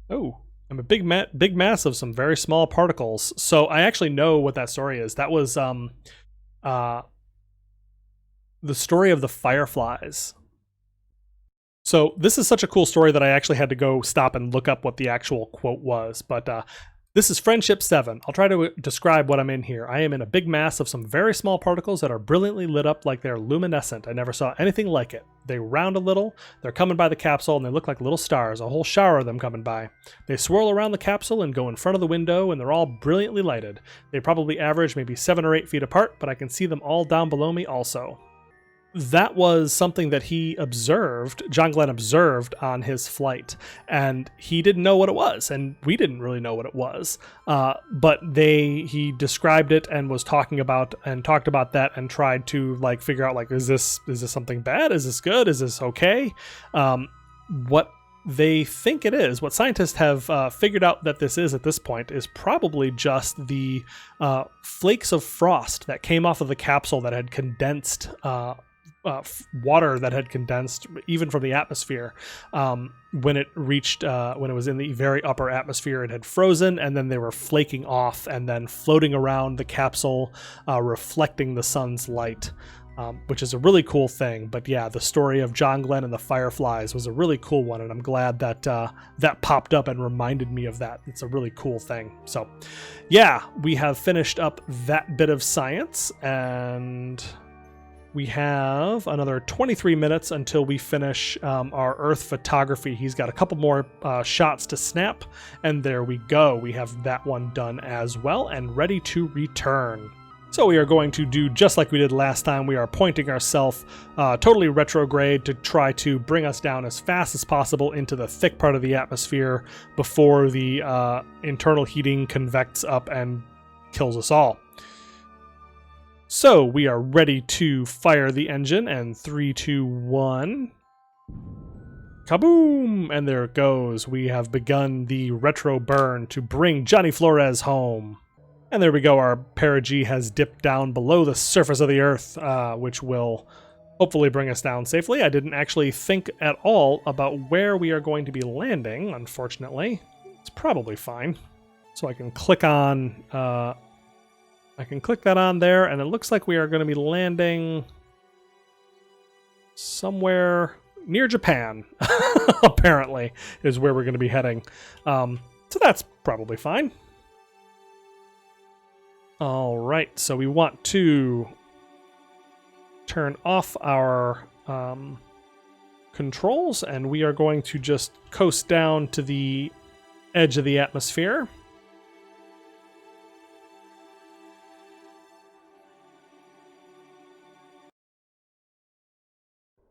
Speaker 1: Oh, I'm a big mass of some very small particles. So I actually know what that story is. That was the story of the fireflies. So this is such a cool story that I actually had to go stop and look up what the actual quote was. But this is Friendship 7. I'll try to describe what I'm in here. I am in a big mass of some very small particles that are brilliantly lit up like they're luminescent. I never saw anything like it. They round a little, they're coming by the capsule, and they look like little stars, a whole shower of them coming by. They swirl around the capsule and go in front of the window, and they're all brilliantly lighted. They probably average maybe 7 or 8 feet apart, but I can see them all down below me also. That was something that he observed, John Glenn observed on his flight, and he didn't know what it was, and we didn't really know what it was. But he described it and was talked about that and tried to like figure out like, is this something bad? Is this good? Is this okay? What they think it is, what scientists have figured out that this is at this point, is probably just the flakes of frost that came off of the capsule that had condensed. Water that had condensed even from the atmosphere. When it reached, when it was in the very upper atmosphere, it had frozen, and then they were flaking off and then floating around the capsule, reflecting the sun's light, which is a really cool thing. But yeah, the story of John Glenn and the fireflies was a really cool one, and I'm glad that that popped up and reminded me of that. It's a really cool thing. So yeah, we have finished up that bit of science, and we have another 23 minutes until we finish our Earth photography. He's got a couple more shots to snap, and there we go. We have that one done as well and ready to return. So we are going to do just like we did last time. We are pointing ourselves totally retrograde to try to bring us down as fast as possible into the thick part of the atmosphere before the internal heating convects up and kills us all. So we are ready to fire the engine, and 3, 2, 1. Kaboom! And there it goes. We have begun the retro burn to bring Johnny Flores home. And there we go. Our perigee has dipped down below the surface of the Earth, which will hopefully bring us down safely. I didn't actually think at all about where we are going to be landing, unfortunately. It's probably fine. So I can click on... I can click that on there, and it looks like we are going to be landing somewhere near Japan, apparently, is where we're going to be heading. So that's probably fine. All right, so we want to turn off our controls, and we are going to just coast down to the edge of the atmosphere.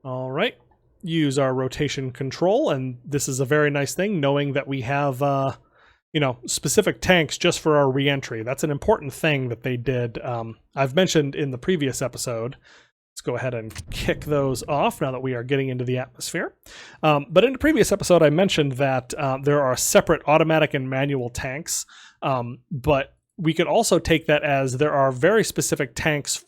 Speaker 1: All right, use our rotation control, and this is a very nice thing, knowing that we have, specific tanks just for our re-entry. That's an important thing that they did. I've mentioned in the previous episode. Let's go ahead and kick those off now that we are getting into the atmosphere. But in the previous episode, I mentioned that there are separate automatic and manual tanks, but we could also take that as there are very specific tanks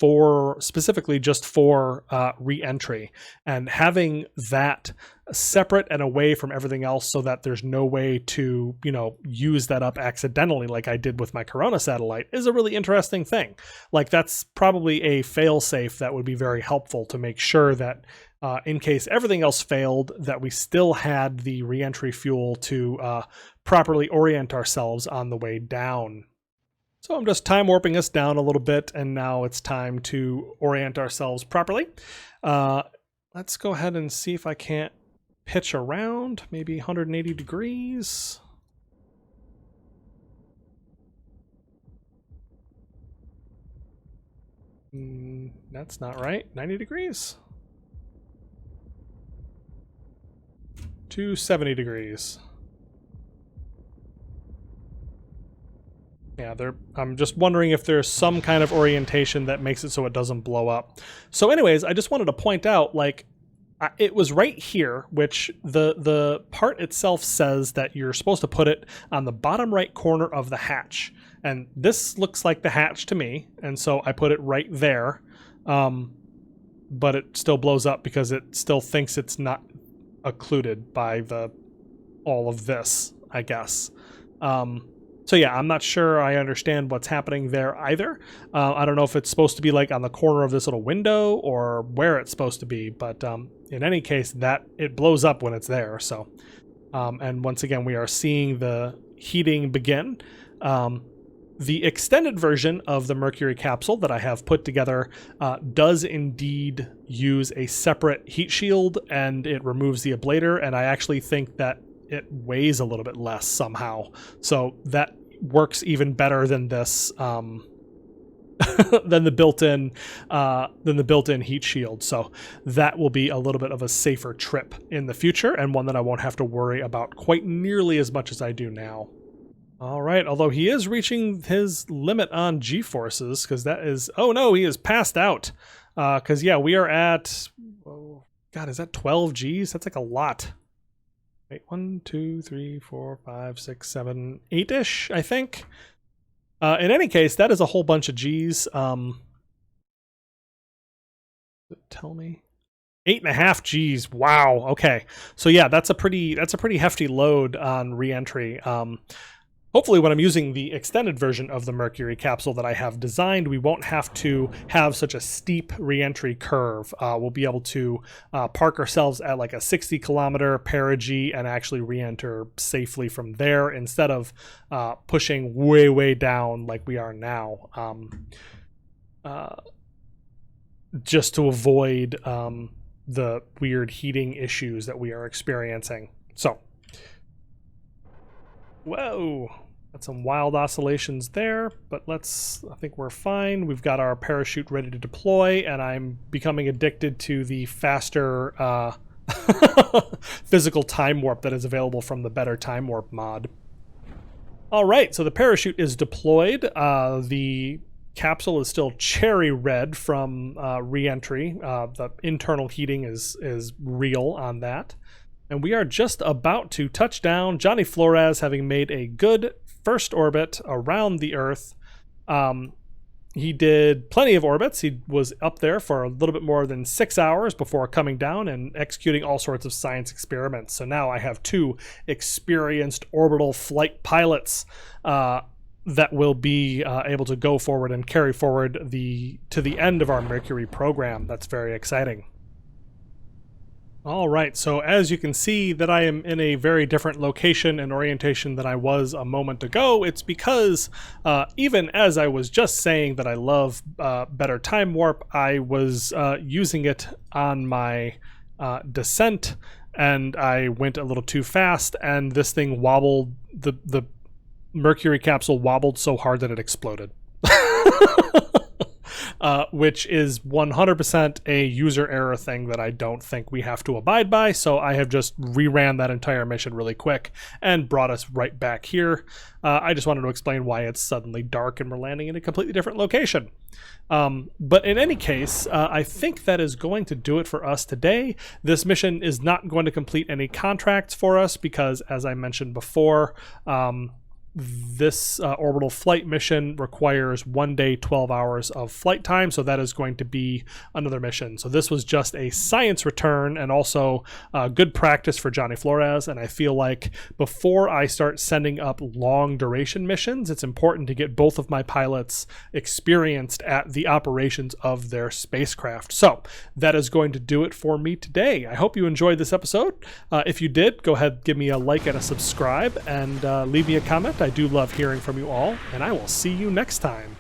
Speaker 1: specifically just for re-entry, and having that separate and away from everything else so that there's no way to, use that up accidentally like I did with my Corona satellite is a really interesting thing. Like, that's probably a fail-safe that would be very helpful to make sure that in case everything else failed, that we still had the re-entry fuel to properly orient ourselves on the way down. So I'm just time warping us down a little bit, and now it's time to orient ourselves properly. Let's go ahead and see if I can't pitch around, maybe 180 degrees. That's not right. 90 degrees. 270 degrees. Yeah, I'm just wondering if there's some kind of orientation that makes it so it doesn't blow up. So anyways, I just wanted to point out, like, it was right here, which the part itself says that you're supposed to put it on the bottom right corner of the hatch. And this looks like the hatch to me, and so I put it right there. But it still blows up because it still thinks it's not occluded by all of this, I guess. So yeah, I'm not sure I understand what's happening there either. I don't know if it's supposed to be like on the corner of this little window or where it's supposed to be, but in any case, that it blows up when it's there. So, and once again, we are seeing the heating begin. The extended version of the Mercury capsule that I have put together does indeed use a separate heat shield, and it removes the ablator, and I actually think that it weighs a little bit less somehow. So that works even better than this, than the built-in heat shield. So that will be a little bit of a safer trip in the future, and one that I won't have to worry about quite nearly as much as I do now. All right, although he is reaching his limit on G-forces, because that is... Oh, no, he is passed out. Because, yeah, we are at... Oh, God, is that 12 Gs? That's like a lot. Wait, 1, 2, 3, 4, 5, 6, 7, 8-ish, I think. In any case, that is a whole bunch of Gs. Tell me. 8.5 Gs. Wow. Okay. So yeah, that's a pretty hefty load on re-entry. Hopefully when I'm using the extended version of the Mercury capsule that I have designed, we won't have to have such a steep re-entry curve. We'll be able to park ourselves at like a 60-kilometer perigee and actually re-enter safely from there instead of pushing way, way down like we are now, just to avoid the weird heating issues that we are experiencing. So, whoa. Got some wild oscillations there, but I think we're fine. We've got our parachute ready to deploy, and I'm becoming addicted to the faster physical time warp that is available from the Better Time Warp mod. All right, so the parachute is deployed. The capsule is still cherry red from re-entry. The internal heating is real on that. And we are just about to touch down, Johnny Flores having made a good first orbit around the Earth. He did plenty of orbits. He was up there for a little bit more than 6 hours before coming down and executing all sorts of science experiments. So now I have 2 experienced orbital flight pilots that will be able to go forward and carry forward to the end of our Mercury program. That's very exciting. All right, so as you can see that I am in a very different location and orientation than I was a moment ago, it's because even as I was just saying that I love Better Time Warp, I was using it on my descent, and I went a little too fast, and this thing wobbled, the Mercury capsule wobbled so hard that it exploded. Which is 100% a user error thing that I don't think we have to abide by, so I have just reran that entire mission really quick and brought us right back here. I just wanted to explain why it's suddenly dark and we're landing in a completely different location. But in any case, I think that is going to do it for us today. This mission is not going to complete any contracts for us because, as I mentioned before, this orbital flight mission requires 1 day, 12 hours of flight time, so that is going to be another mission. So this was just a science return and also good practice for Johnny Flores, and I feel like before I start sending up long duration missions, it's important to get both of my pilots experienced at the operations of their spacecraft. So that is going to do it for me today. I hope you enjoyed this episode. If you did, go ahead, give me a like and a subscribe, and leave me a comment. I do love hearing from you all, and I will see you next time.